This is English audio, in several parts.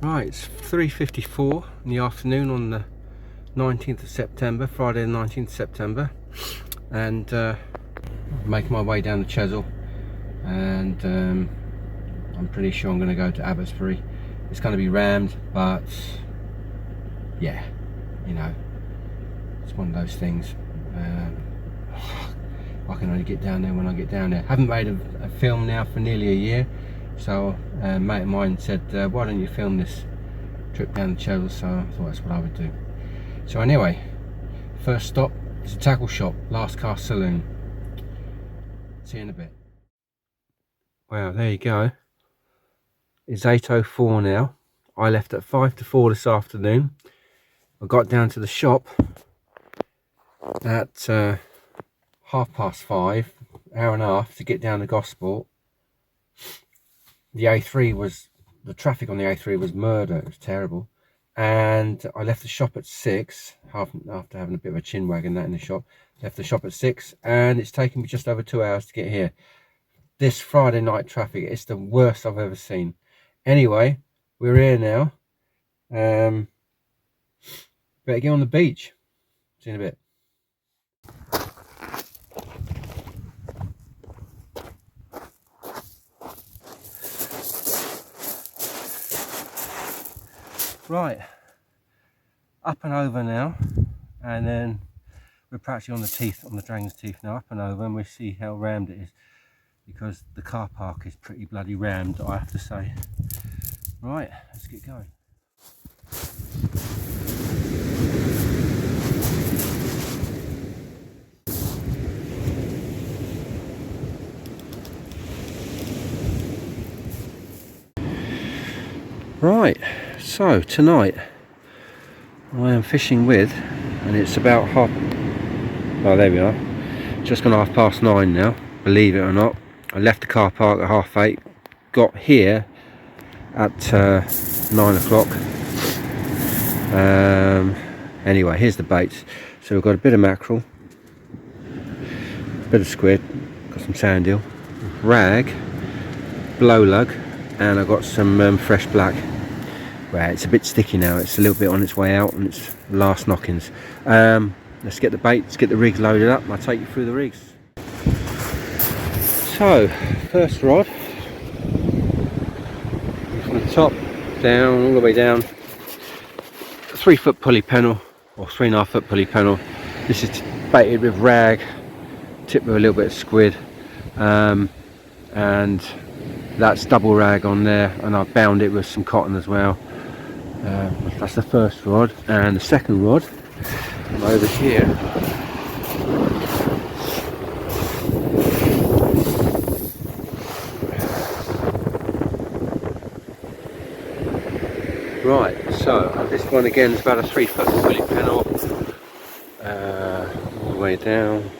Right, it's 3:54 in the afternoon on the 19th of September, Friday the 19th of September, and making my way down the Chesil, and I'm pretty sure I'm going to go to Abbotsbury. It's going to be rammed, but yeah, you know, it's one of those things. I can only get down there when I get down there. Haven't made a film now for nearly a year, so a mate of mine said, why don't you film this trip down the Chesil? So I thought that's what I would do. So anyway, first stop is a tackle shop, Last Cast Saloon. See you in a bit. Wow, there you go. It's 8:04 now. I left at 5 to 4 this afternoon. I got down to the shop at 5:30, hour and a half to get down to Gosport. The A3 was, the traffic on the A3 was murder. It was terrible. And I left the shop at 6, after having a bit of a chin wag and that in the shop. Left the shop at 6, and it's taken me just over 2 hours to get here. This Friday night traffic, it's the worst I've ever seen. Anyway, we're here now. Better get on the beach. See you in a bit. Right, up and over now, and then we're practically on the teeth, on the dragon's teeth now, up and over, and we see how rammed it is, because the car park is pretty bloody rammed, I have to say. Right, let's get going. Right, so tonight I am fishing with, and it's about oh there we are, just gone 9:30 now, believe it or not. I left the car park at 8:30, got here at 9 o'clock. Anyway, here's the baits. So we've got a bit of mackerel, a bit of squid, got some sand eel, rag, blow lug, and I've got some fresh black. Well, it's a bit sticky now, it's a little bit on its way out, and it's last knockings. Let's get the bait, let's get the rigs loaded up, and I'll take you through the rigs. So, first rod, from the top down, all the way down, 3 foot pulley pennel, or 3.5 foot pulley pennel. This is baited with rag, tipped with a little bit of squid, and that's double rag on there, and I've bound it with some cotton as well. That's the first rod, and the second rod over here. Right, so this one again is about a 3 foot pulley pennel, all the way down.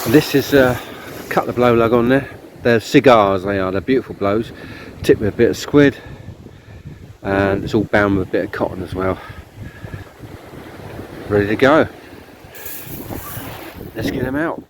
And this is cut the blow lug on there. They're cigars, they are. They're beautiful blows. Tipped with a bit of squid, and it's all bound with a bit of cotton as well. Ready to go. Let's get them out.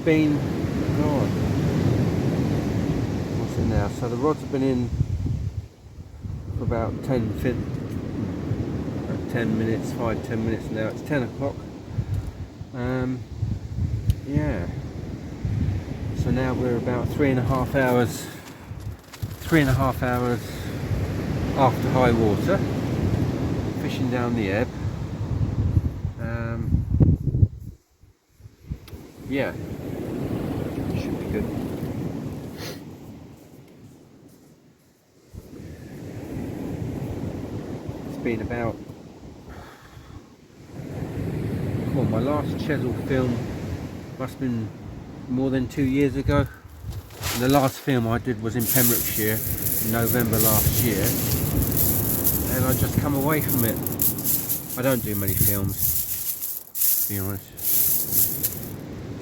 Been God, what's it now? So the rods have been in for about 10 minutes, 5-10 minutes now. It's 10 o'clock. Yeah, so now we're about 3.5 hours after high water, fishing down the ebb. Yeah, should be good. It's been about My last chesil film must have been more than 2 years ago. And the last film I did was in Pembrokeshire in November last year, and I just come away from it. I don't do many films, to be honest,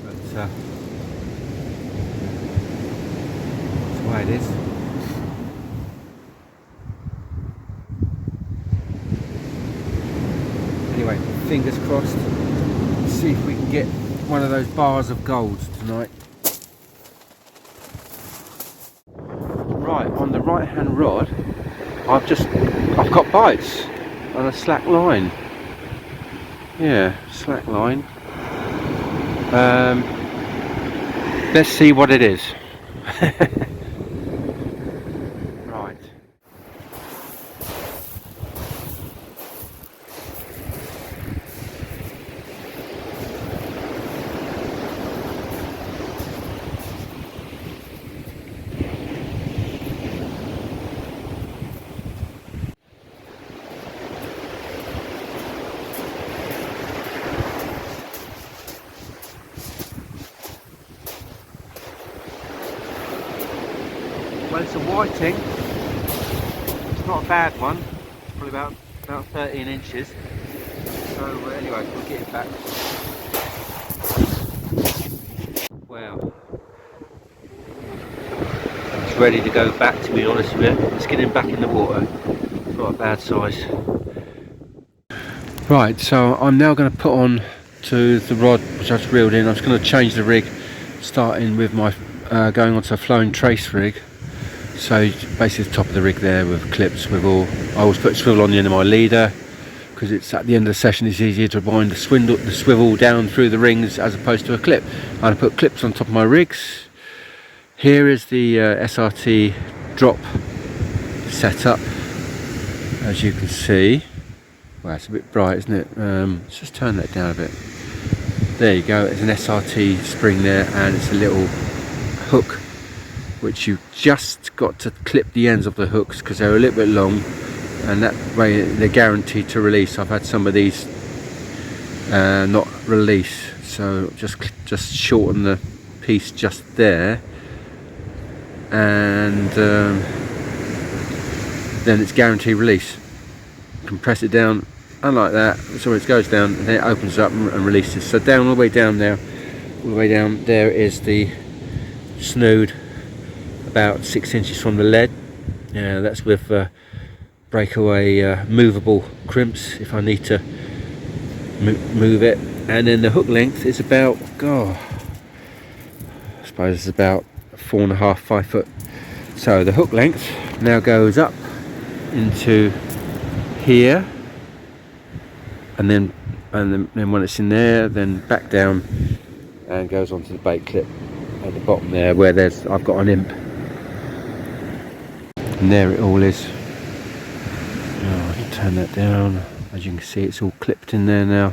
but that's the way it is. Anyway, fingers crossed. Let's see if we can get one of those bars of gold tonight. Right, on the right hand rod I've got bites on a slack line. Yeah, slack line. Let's see what it is. Right. Well, it's a whiting. It's not a bad one. It's probably about 13 inches. So anyway, we'll get it back. Wow. It's ready to go back, to be honest with you. Let's get him back in the water. Not a bad size. Right, so I'm now going to put on to the rod which I've reeled in. I'm just going to change the rig, starting with my going onto a flowing trace rig. So basically the top of the rig there with clips, with all. I always put swivel on the end of my leader because it's at the end of the session it's easier to wind the swivel down through the rings as opposed to a clip. I put clips on top of my rigs. Here is the SRT drop setup, as you can see. Well, it's a bit bright, isn't it? Let's just turn that down a bit. There you go. It's an SRT spring there, and it's a little hook which you've just got to clip the ends of the hooks because they're a little bit long, and that way they're guaranteed to release. I've had some of these not release, so just shorten the piece just there, and then it's guaranteed release. Compress it down, and like that, so it goes down, and then it opens up and releases. So down, all the way down there, all the way down there is the snood, about 6 inches from the lead. Yeah, that's with breakaway movable crimps if I need to move it. And then the hook length is about, I suppose it's about 4.5, 5 foot. So the hook length now goes up into here, and then when it's in there, then back down and goes onto the bait clip at the bottom there, where I've got an imp. And there it all is. Oh, I can turn that down. As you can see, it's all clipped in there now.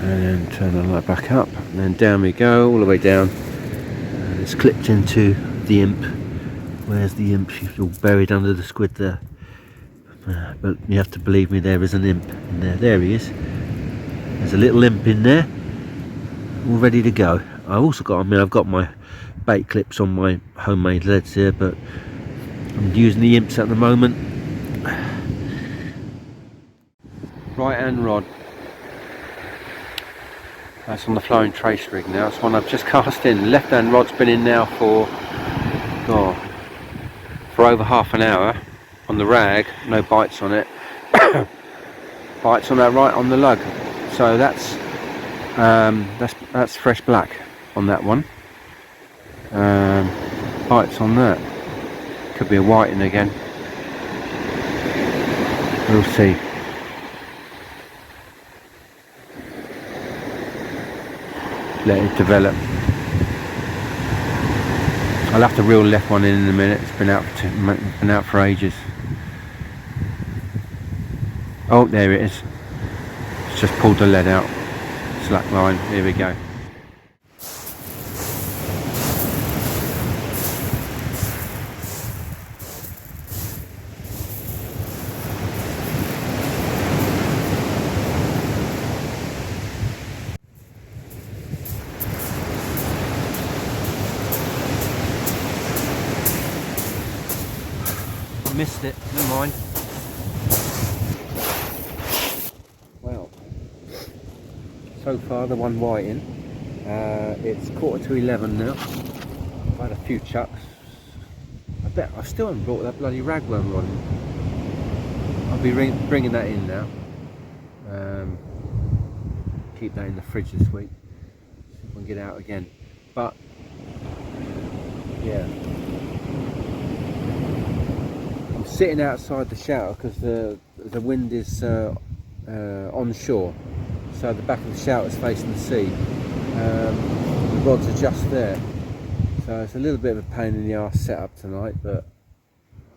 And then turn the light back up, and then down we go, all the way down. And it's clipped into the imp. Where's the imp? She's all buried under the squid there. But you have to believe me, there is an imp in there. There he is. There's a little imp in there, all ready to go. I've also got, I've got my bait clips on my homemade leads here, but I'm using the imps at the moment. Right hand rod. That's on the flowing trace rig now. It's one I've just cast in. Left hand rod's been in now for over half an hour on the rag. No bites on it. Bites on that right on the lug. So that's fresh black on that one. Bites on that. Could be a whiting again. We'll see. Let it develop. I'll have to reel the left one in a minute. It's been out for ages. Oh, there it is. It's just pulled the lead out. Slack line. Here we go. missed it. Never mind. Well, so far the one whiting. It's 11:15 now. I've had a few chucks. I bet I still haven't brought that bloody ragworm rod in. I'll be bringing that in now. Keep that in the fridge this week. See if I can get out again. But yeah, I'm sitting outside the shelter because the wind is onshore, so the back of the shelter is facing the sea. The rods are just there, so it's a little bit of a pain in the arse setup tonight, but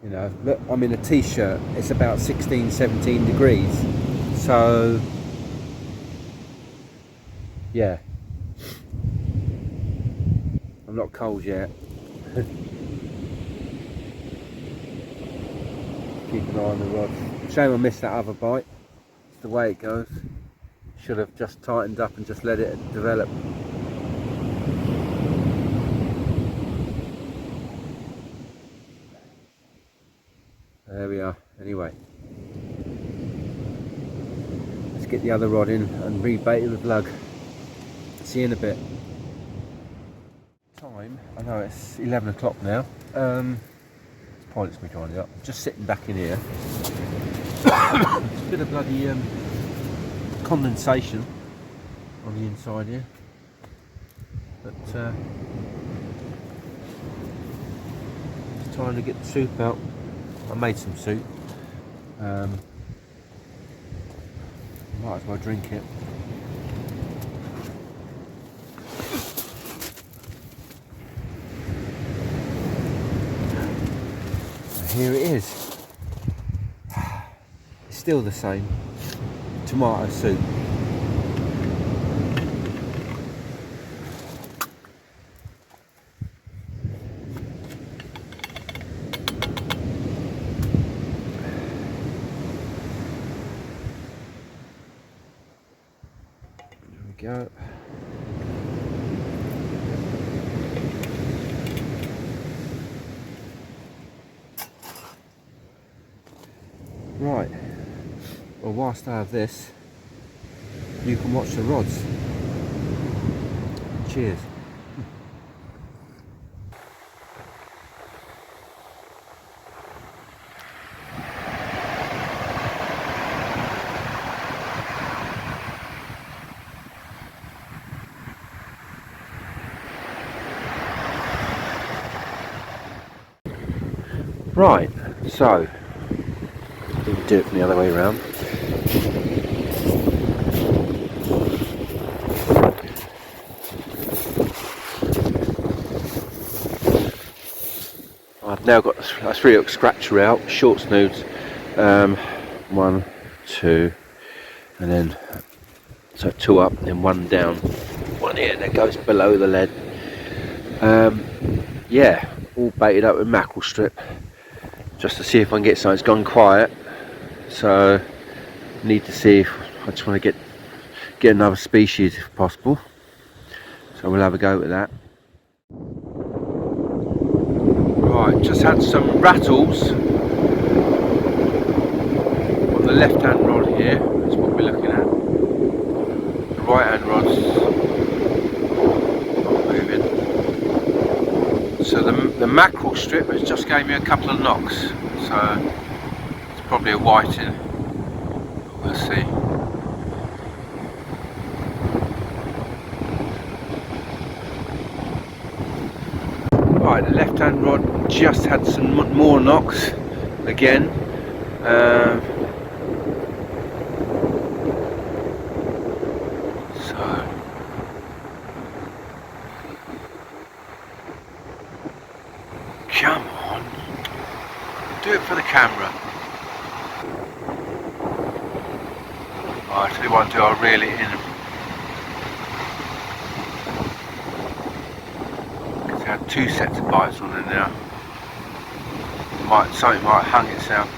you know, look, I'm in a t-shirt. It's about 16-17 degrees, so yeah, I'm not cold yet. Keep an eye on the rods. Shame I missed that other bite. It's the way it goes. Should have just tightened up and just let it develop. There we are. Anyway, let's get the other rod in and rebait it with lug. See you in a bit. Time, I know it's 11 o'clock now. Pointless me trying it up. I'm just sitting back in here. It's a bit of bloody condensation on the inside here, but just trying to get the soup out. I made some soup. Might as well drink it. Here it is. It's still the same. Tomato soup. There we go. Right, well, whilst I have this, you can watch the rods. Cheers. Right, so didn't do it from the other way around. I've now got a 3-hook scratcher out, short snoods, 1, 2, and then so 2 up, then 1 down, 1 here that goes below the lead. Yeah, all baited up with mackerel strip, just to see if I can get something. It's gone quiet, so need to see if I just want to get another species if possible. So we'll have a go with that. Right, just had some rattles on the left hand rod here. That's what we're looking at. The right hand rod's not moving. So the mackerel strip has just gave me a couple of knocks. So it's probably a whiting. We'll see. Right, the left hand rod just had some more knocks again. So come on, do it for the camera. Right, I tell you what I'll do, I'll reel it in. Because I had 2 sets of bites on it now. Something might hang itself.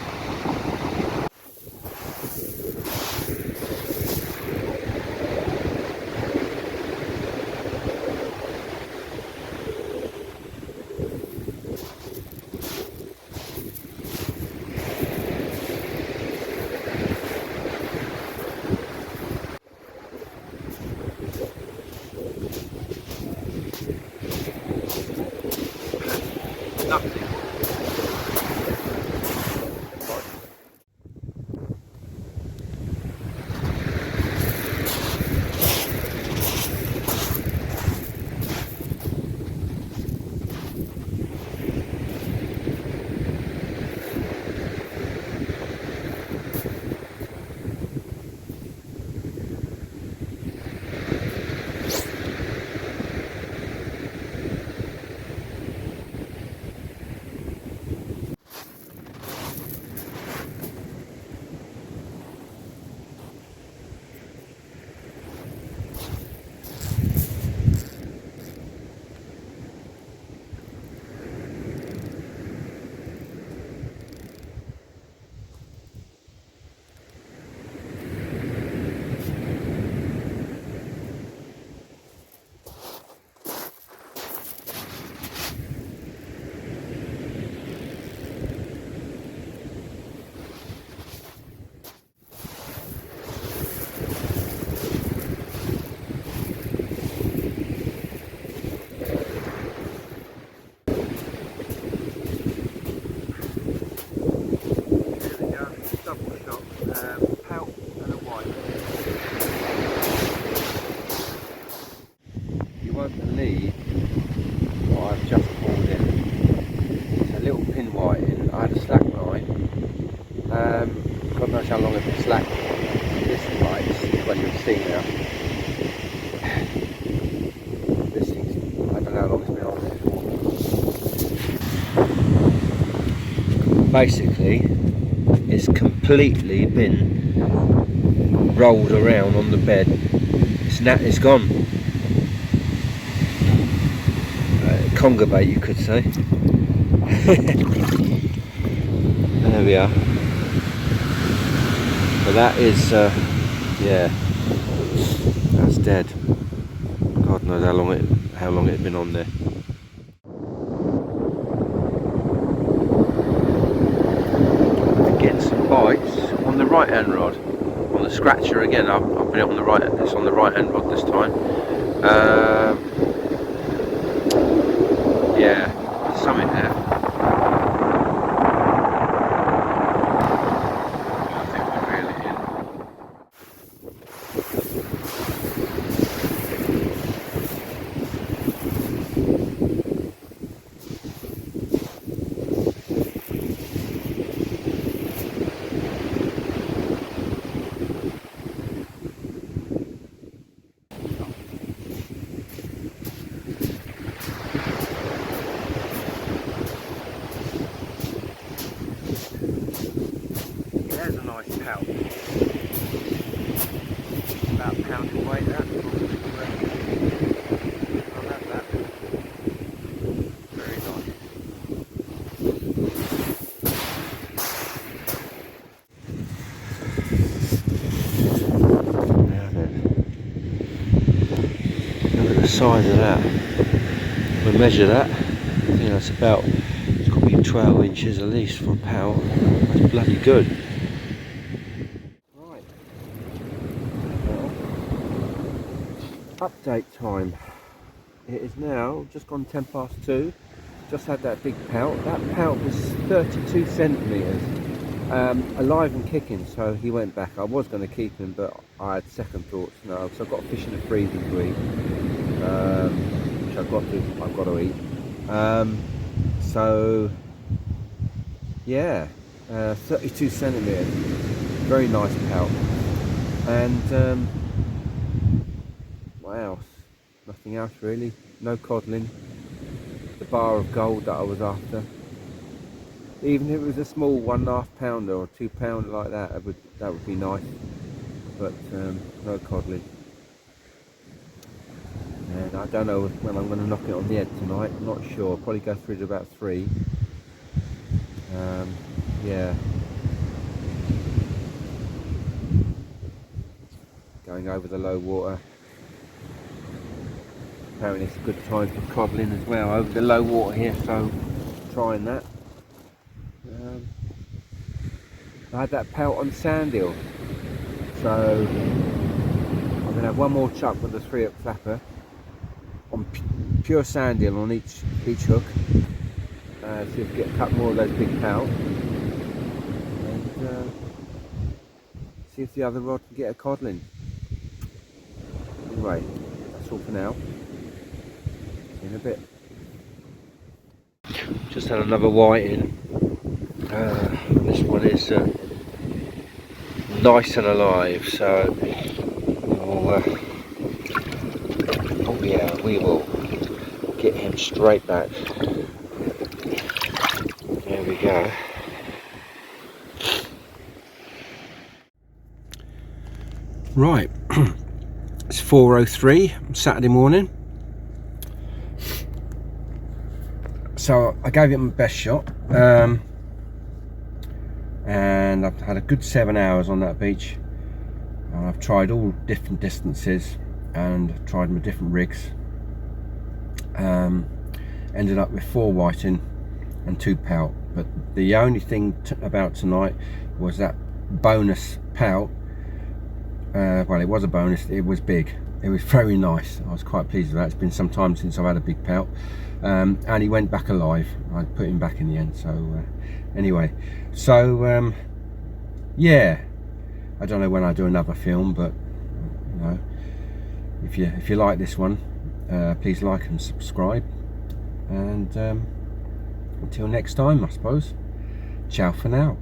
God knows how long I've been slack. This bite, well, you'll see now. This thing's, I don't know how long it's been on there. Basically, it's completely been rolled around on the bed. It's gone. Conga bait, you could say. There we are. But that is, yeah, that's dead. God knows how long it had been on there. Getting some bites on the right hand rod, on the scratcher again. I'll put it on the right. It's on the right hand rod this time. Yeah, there's something there. I think we'll reel it in. There's a nice pout. About a pound in weight, that. I'll have that. Very nice. Now then, look at the size of that. We'll measure that. I think that's about, it's got to be 12 inches at least for a pout. That's bloody good. Right. Update time. It is now just gone 2:10. Just had that big pout. That pout was 32 centimetres. Alive and kicking, so he went back. I was going to keep him, but I had second thoughts. No, so I've got a fish in the freezer to eat, which I've got to eat. So yeah, 32 centimetres. Very nice pout. And what else? Nothing else really. No codling. The bar of gold that I was after. Even if it was a small 1.5 pounder or 2 pounder like that, that would be nice. But no codling. And I don't know when I'm going to knock it on the head tonight. I'm not sure. I'll probably go through to about 3. Yeah. Going over the low water. Apparently it's a good time for codling as well over the low water here, so trying that. I had that pout on sand eel, so I'm going to have one more chuck with the 3-hook flapper on pure sand eel on each hook. See if we get a couple more of those big pout, and see if the other rod can get a codling. Anyway, that's all for now. See you in a bit. Just had another whiting. This one is nice and alive, so oh yeah, we will get him straight back. There we go. Right, it's 4:03 Saturday morning. So I gave it my best shot, and I've had a good 7 hours on that beach. I've tried all different distances and tried my different rigs. Ended up with 4 whiting and 2 pout, but the only thing about tonight was that bonus pout. Well, it was a bonus. It was big. It was very nice. I was quite pleased with that. It's been some time since I've had a big pout, and he went back alive. I put him back in the end. So anyway, so yeah, I don't know when I do another film, but you know, if you like this one, please like and subscribe, and until next time, I suppose. Ciao for now.